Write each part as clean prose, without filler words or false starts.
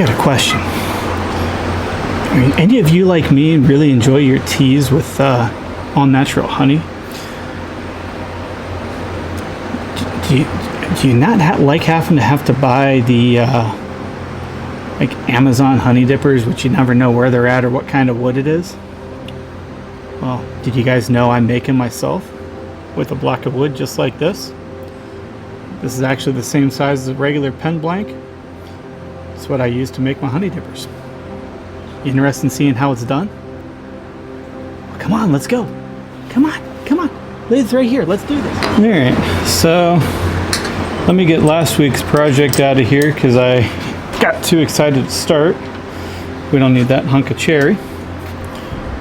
got a question. I mean, any of you like me really enjoy your teas with all natural honey? Do you not like having to buy the like Amazon honey dippers, which you never know where they're at or what kind of wood it is? Well, did you guys know I'm making myself with a block of wood just like this? This is actually the same size as a regular pen blank. It's what I use to make my honey dippers. You interested in seeing how it's done? Well, come on, let's go. Come on. Lathe's right here. Let's do this. All right, so let me get last week's project out of here because I got too excited to start. We don't need that hunk of cherry.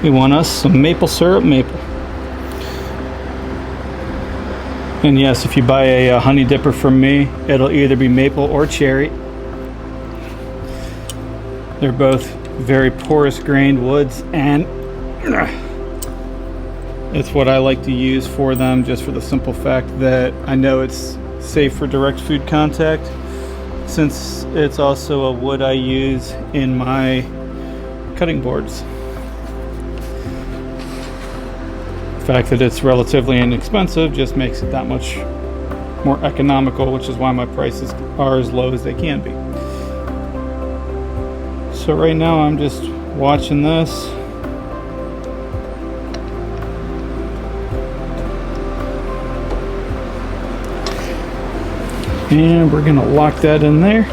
We want us some maple syrup maple. And yes, if you buy a honey dipper from me, it'll either be maple or cherry. They're both very porous grained woods, and it's what I like to use for them, just for the simple fact that I know it's safe for direct food contact, since it's also a wood I use in my cutting boards. The fact that it's relatively inexpensive just makes it that much more economical, which is why my prices are as low as they can be. So right now I'm just watching this. And we're gonna lock that in there.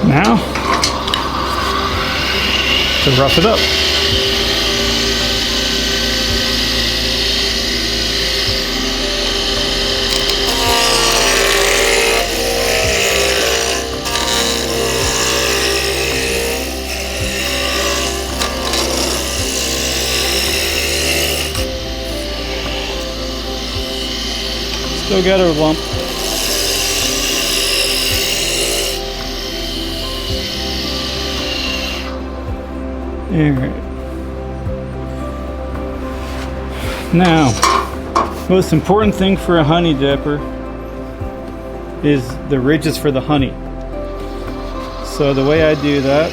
Now, to rough it up. Still got a lump. Alright. Now, most important thing for a honey dipper is the ridges for the honey. So the way I do that,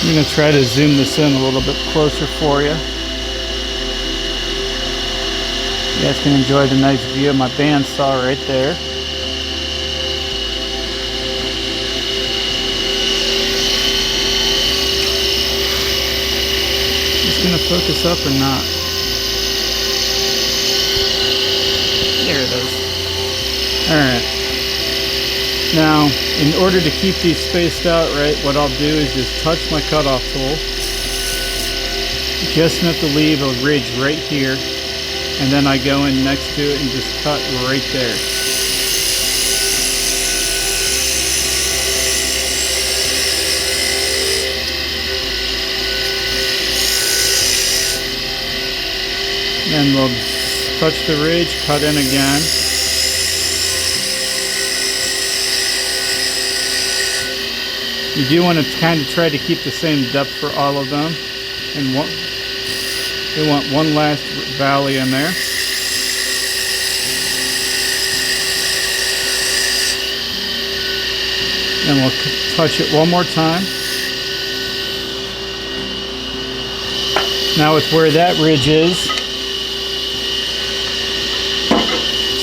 I'm going to try to zoom this in a little bit closer for you. You guys can enjoy the nice view of my bandsaw right there. Is it going to focus up or not? There it is. Alright. Now, in order to keep these spaced out right, what I'll do is just touch my cutoff tool just enough to leave a ridge right here, and then I go in next to it and just cut right there. Then we'll touch the ridge, cut in again. You do want to kind of try to keep the same depth for all of them, and we want one last valley in there. And we'll touch it one more time. Now with where that ridge is,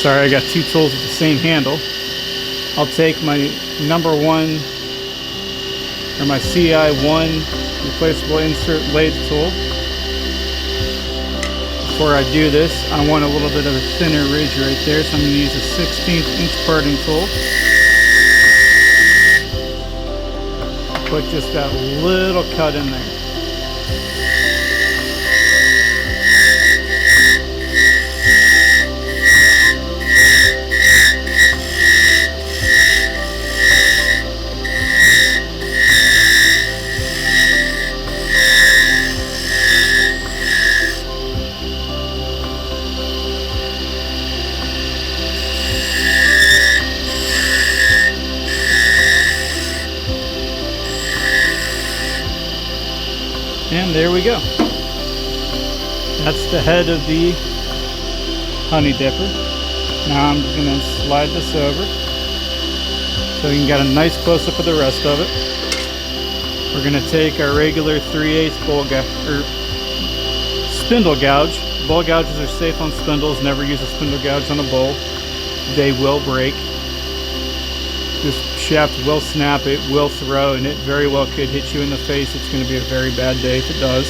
sorry, I got two tools with the same handle. I'll take my number one, or my CI1 replaceable insert lathe tool. Before I do this, I want a little bit of a thinner ridge right there, so I'm going to use a 1/16 inch parting tool. Put just that little cut in there. And there we go. That's the head of the honey dipper. Now I'm going to slide this over so you can get a nice close-up of the rest of it. We're going to take our regular 3/8 spindle gouge. Bowl gouges are safe on spindles. Never use a spindle gouge on a bowl. They will break. This shaft will snap, it will throw, and it very well could hit you in the face. It's going to be a very bad day if it does.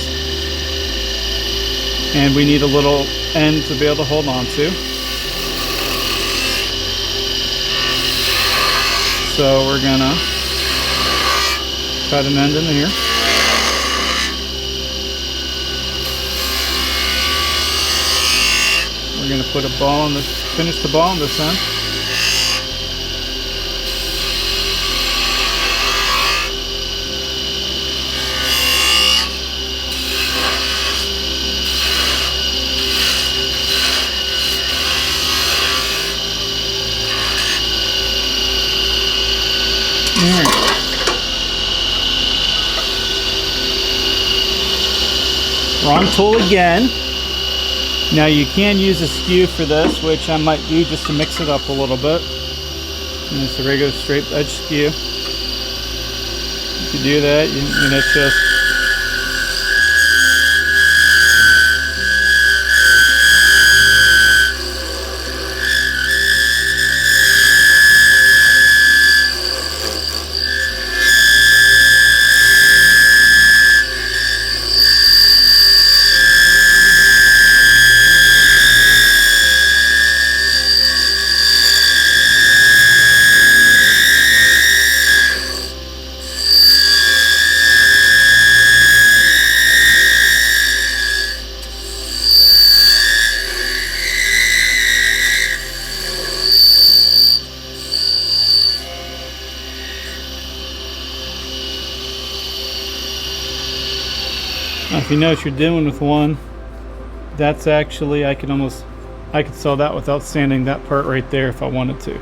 And we need a little end to be able to hold on to. So we're going to cut an end in here. We're going to put a ball on this, finish the ball on this end. Wrong tool again. Now you can use a skew for this, which I might do just to mix it up a little bit. And it's a regular straight edge skew. If you do that, and it's just if you know what you're doing with one, that's actually, I could sell that without sanding that part right there if I wanted to.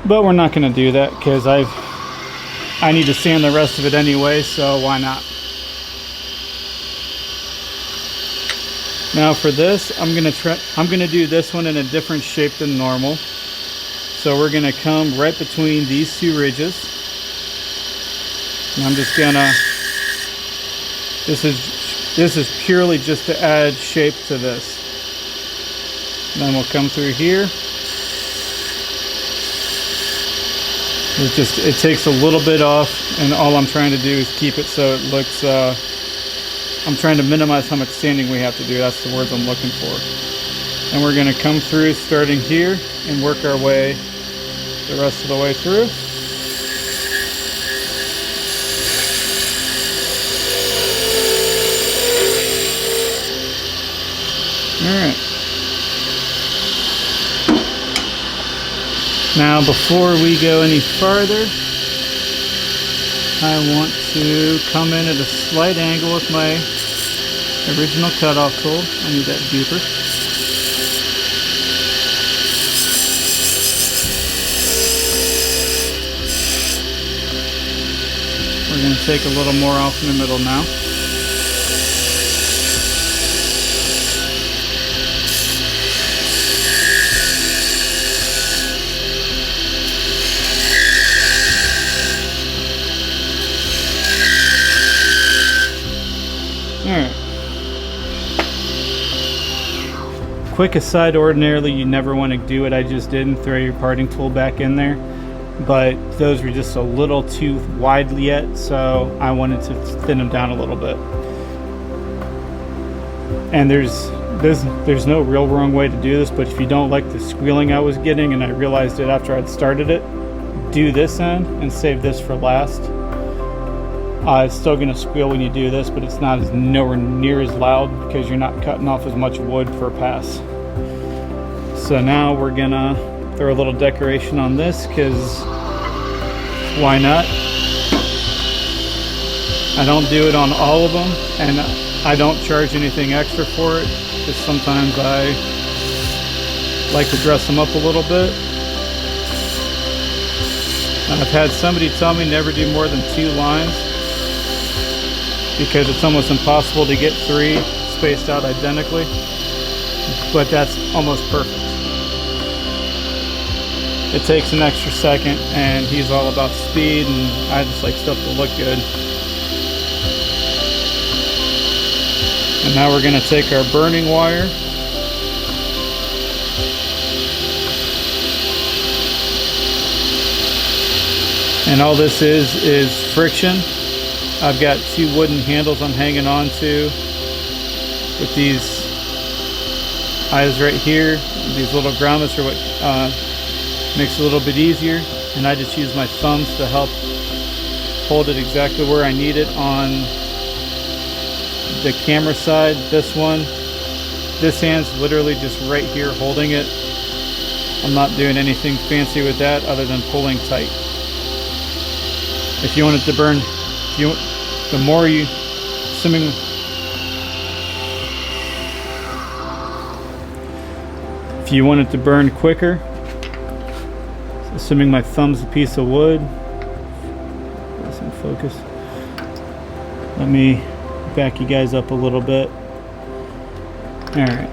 But we're not going to do that because I need to sand the rest of it anyway, so why not? Now for this, I'm going to do this one in a different shape than normal. So we're going to come right between these two ridges. And I'm just going to, this is purely just to add shape to this. And then we'll come through here. It takes a little bit off, and all I'm trying to do is keep it so it looks, I'm trying to minimize how much sanding we have to do. That's the words I'm looking for. And we're going to come through starting here and work our way the rest of the way through. Alright. Now before we go any farther, I want to come in at a slight angle with my original cutoff tool. I need that deeper. We're going to take a little more off in the middle now. Alright. Quick aside, ordinarily you never want to do it. I just did and throw your parting tool back in there. But those were just a little too wide yet, so I wanted to thin them down a little bit. And there's no real wrong way to do this, but if you don't like the squealing I was getting, and I realized it after I'd started it, do this end and save this for last. It's still going to squeal when you do this, but it's not nowhere near as loud because you're not cutting off as much wood per pass. So now we're going to throw a little decoration on this because why not? I don't do it on all of them, and I don't charge anything extra for it because sometimes I like to dress them up a little bit. And I've had somebody tell me never do more than 2 lines. because it's almost impossible to get 3 spaced out identically, but that's almost perfect. It takes an extra second, and he's all about speed, and I just like stuff to look good. And now we're going to take our burning wire and all this is friction. I've got 2 wooden handles I'm hanging on to with these eyes right here. These little grommets are what makes it a little bit easier, and I just use my thumbs to help hold it exactly where I need it on the camera side. This hand's literally just right here holding it. I'm not doing anything fancy with that other than pulling tight. If you want it to burn, if you want it to burn quicker, assuming my thumb's a piece of wood, that's in focus. Let me back you guys up a little bit. Alright,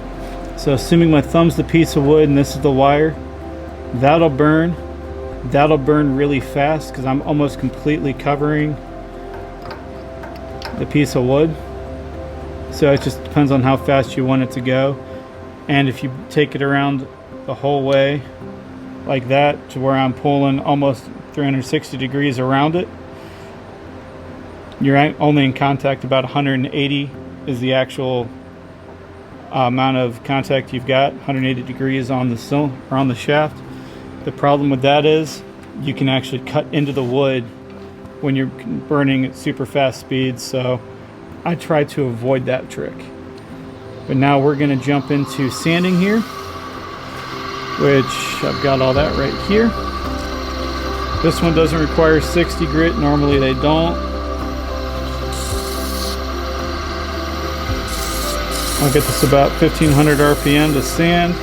so assuming my thumb's the piece of wood and this is the wire, that'll burn really fast because I'm almost completely covering the piece of wood. So it just depends on how fast you want it to go. And if you take it around the whole way like that to where I'm pulling almost 360 degrees around it, you're only in contact about 180 is the actual amount of contact you've got, 180 degrees on the on the shaft. The problem with that is you can actually cut into the wood when you're burning at super fast speeds, so I try to avoid that trick. But now we're going to jump into sanding here, which I've got all that right here. This one doesn't require 60 grit, normally they don't. I'll get this about 1500 RPM to sand.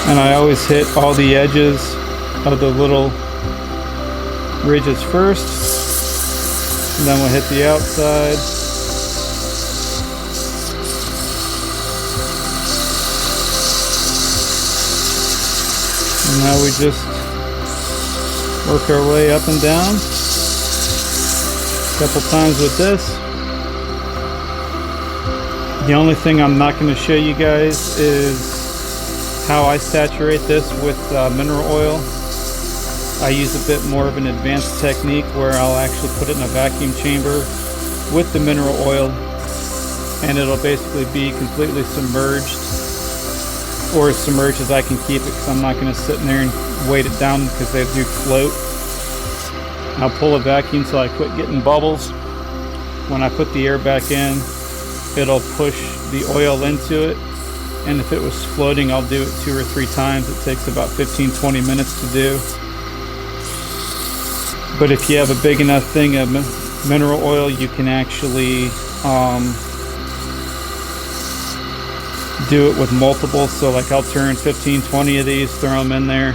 And I always hit all the edges of the little ridges first, and then we'll hit the outside. And now we just work our way up and down a couple times with this. The only thing I'm not going to show you guys is how I saturate this with mineral oil. I use a bit more of an advanced technique where I'll actually put it in a vacuum chamber with the mineral oil, and it'll basically be completely submerged, or as submerged as I can keep it, because I'm not going to sit in there and weight it down because they do float. I'll pull a vacuum till I quit getting bubbles. When I put the air back in, it'll push the oil into it, and if it was floating, I'll do it 2 or 3 times. It takes about 15-20 minutes to do. But if you have a big enough thing of mineral oil, you can actually do it with multiple. So like I'll turn 15-20 of these, throw them in there,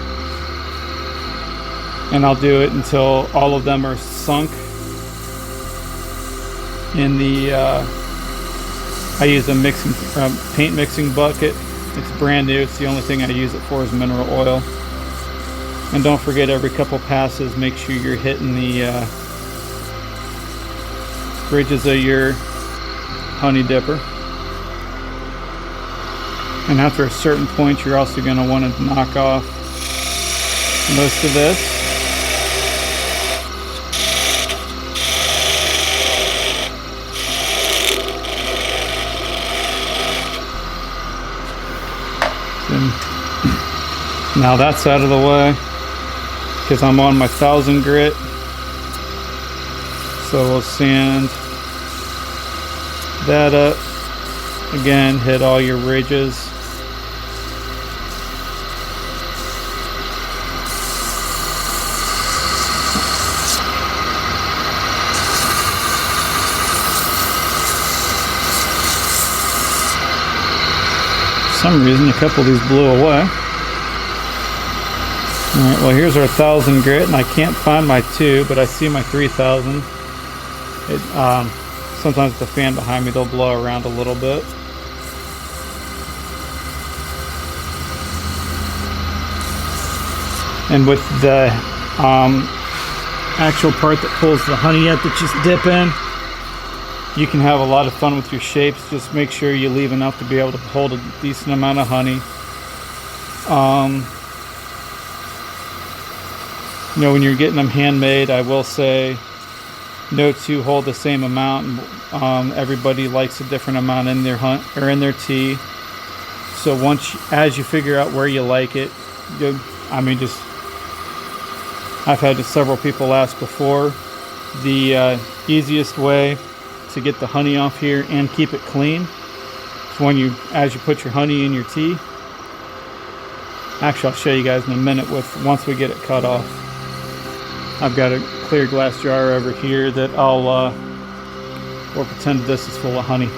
and I'll do it until all of them are sunk in the I use a paint mixing bucket. It's brand new. It's the only thing I use it for is mineral oil. And don't forget, every couple passes, make sure you're hitting the ridges of your honey dipper. And after a certain point, you're also going to want to knock off most of this. Now that's out of the way because I'm on my 1000 grit. So we'll sand that up. Again, hit all your ridges. For some reason, a couple of these blew away. Alright, well here's our 1000 grit, and I can't find my 2, but I see my 3000. Sometimes with the fan behind me, they'll blow around a little bit. And with the actual part that pulls the honey out that you dip in, you can have a lot of fun with your shapes. Just make sure you leave enough to be able to hold a decent amount of honey. You know, when you're getting them handmade, I will say no two hold the same amount. Everybody likes a different amount in their hunt or in their tea. So as you figure out where you like it, I've had several people ask before. The easiest way to get the honey off here and keep it clean is as you put your honey in your tea. Actually, I'll show you guys in a minute once we get it cut off. I've got a clear glass jar over here that we'll pretend this is full of honey.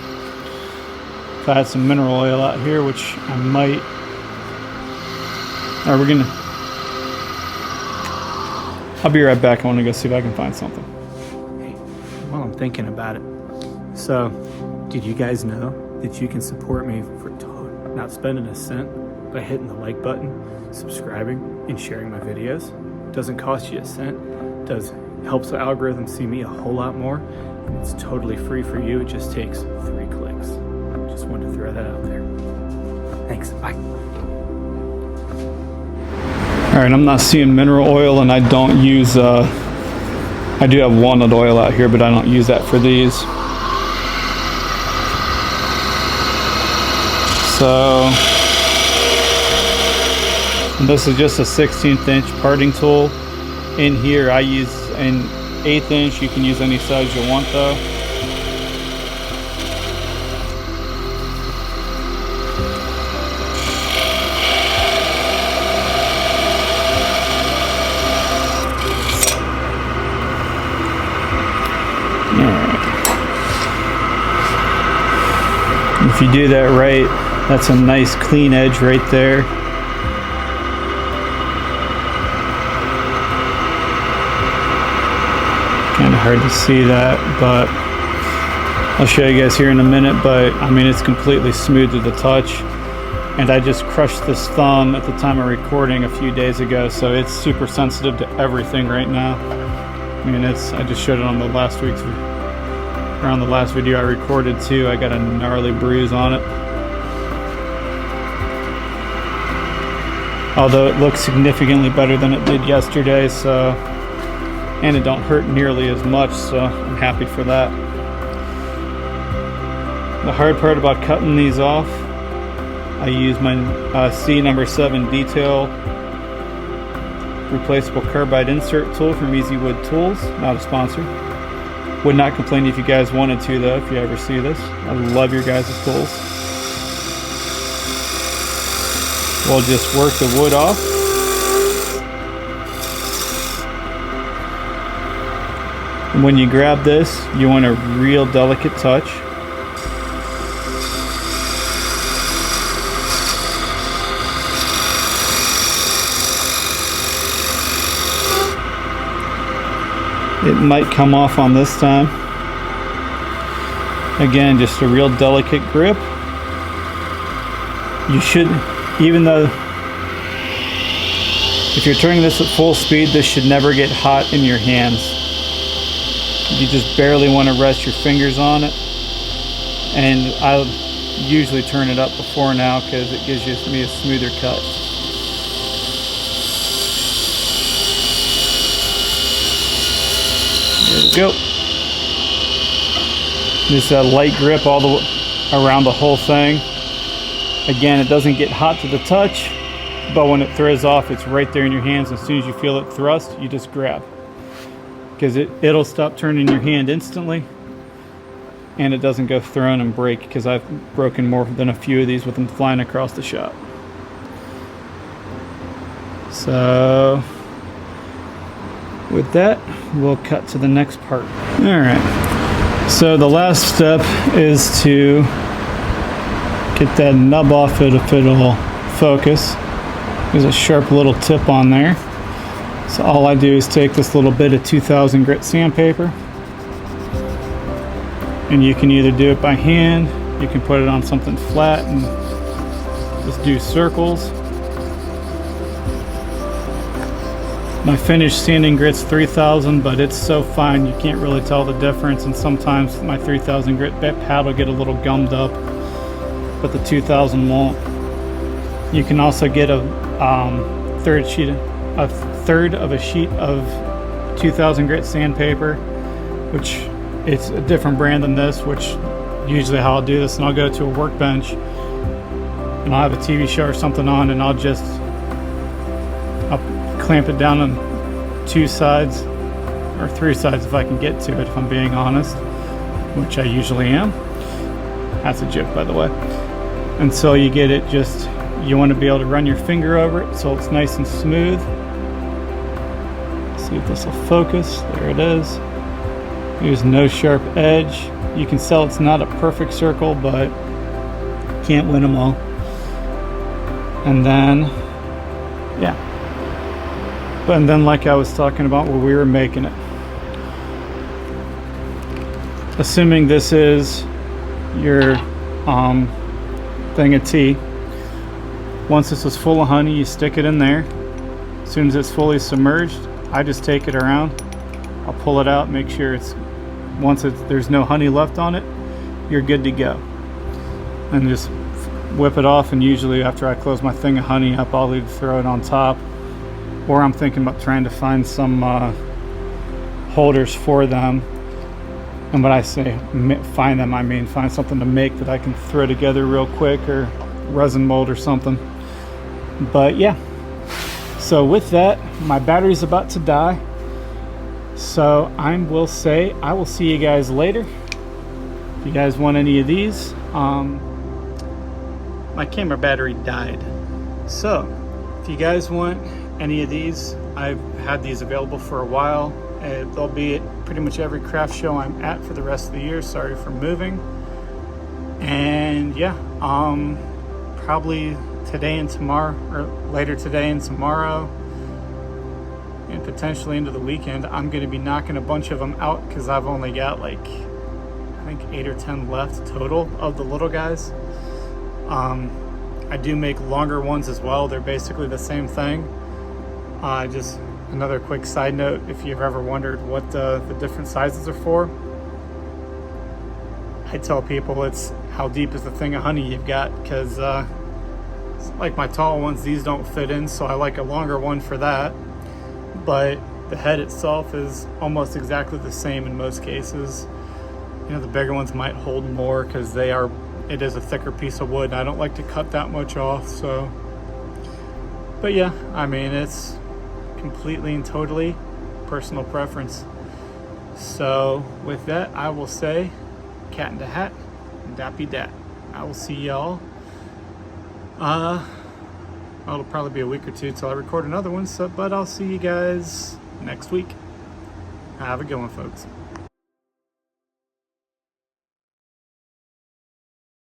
If I had some mineral oil out here, which I might, I'll be right back. I want to go see if I can find something. Hey, while I'm thinking about it, so did you guys know that you can support me for not spending a cent by hitting the like button, subscribing, and sharing my videos? Doesn't cost you a cent. Helps the algorithm see me a whole lot more, and it's totally free for you. It just takes 3 clicks. Just wanted to throw that out there. Thanks. Bye. Alright, I'm not seeing mineral oil, and I don't use, I do have walnut oil out here, but I don't use that for these. So, this is just a 16th inch parting tool. In here I use an 1/8 inch. You can use any size you want though. If you do that right, that's a nice clean edge right there. Kind of hard to see that, but I'll show you guys here in a minute. But I mean, it's completely smooth to the touch, and I just crushed this thumb at the time of recording a few days ago, so it's super sensitive to everything right now. I mean, I just showed it on the last video I recorded too. I got a gnarly bruise on it. Although it looks significantly better than it did yesterday, so, and it don't hurt nearly as much, so I'm happy for that. The hard part about cutting these off, I use my C number 7 detail replaceable carbide insert tool from Easy Wood Tools. Not a sponsor. Would not complain if you guys wanted to though, if you ever see this. I love your guys' tools. We'll just work the wood off. And when you grab this, you want a real delicate touch. It might come off on this time. Again, just a real delicate grip. You should, even though if you're turning this at full speed, this should never get hot in your hands. You just barely want to rest your fingers on it. And I usually turn it up before now because it gives me a smoother cut. There we go. Just a light grip all the way around the whole thing. Again, it doesn't get hot to the touch, but when it throws off, it's right there in your hands. As soon as you feel it thrust, you just grab. Because it'll stop turning your hand instantly, and it doesn't go thrown and break, because I've broken more than a few of these with them flying across the shop. So with that, we'll cut to the next part. Alright, so the last step is to get that nub off it if it'll focus. There's a sharp little tip on there. So all I do is take this little bit of 2000 grit sandpaper, and you can either do it by hand, you can put it on something flat and just do circles. My finished sanding grit's 3000, but it's so fine you can't really tell the difference, and sometimes my 3000 grit pad will get a little gummed up, but the 2000 won't. You can also get a third of a sheet of 2000 grit sandpaper, which it's a different brand than this, which usually how I'll do this, and I'll go to a workbench and I'll have a TV show or something on, and I'll clamp it down on 2 sides or 3 sides if I can get to it, if I'm being honest, which I usually am. That's a joke, by the way. Until you get it just, you want to be able to run your finger over it so it's nice and smooth. See if this will focus. There it is. There's no sharp edge. You can tell it's not a perfect circle, but can't win them all. And then, yeah. And then, like I was talking about where we were making it, assuming this is your thing of tea, once this is full of honey, you stick it in there. As soon as it's fully submerged, I just take it around, I'll pull it out, make sure there's no honey left on it, you're good to go. And just whip it off, and usually after I close my thing of honey up, I'll either throw it on top, or I'm thinking about trying to find some holders for them. And when I say find them, I mean find something to make that I can throw together real quick, or resin mold or something. But yeah, so with that, my battery's about to die, so I will see you guys later. If you guys want any of these, my camera battery died, so if you guys want any of these, I've had these available for a while. They'll be at pretty much every craft show I'm at for the rest of the year. Sorry for moving. And yeah, probably today and tomorrow, or later today and tomorrow, and potentially into the weekend, I'm going to be knocking a bunch of them out, because I've only got like, I think 8 or 10 left total of the little guys. I do make longer ones as well. They're basically the same thing. Just another quick side note, if you've ever wondered what the different sizes are for, I tell people it's how deep is the thing of honey you've got, because like my tall ones, these don't fit in, so I like a longer one for that. But the head itself is almost exactly the same in most cases. You know, the bigger ones might hold more because it is a thicker piece of wood, and I don't like to cut that much off. So, but yeah, I mean, it's completely and totally personal preference. So with that, I will say cat in the hat, dappy dat. I will see y'all. It'll probably be a week or two till I record another one, but I'll see you guys next week. Have a good one, folks.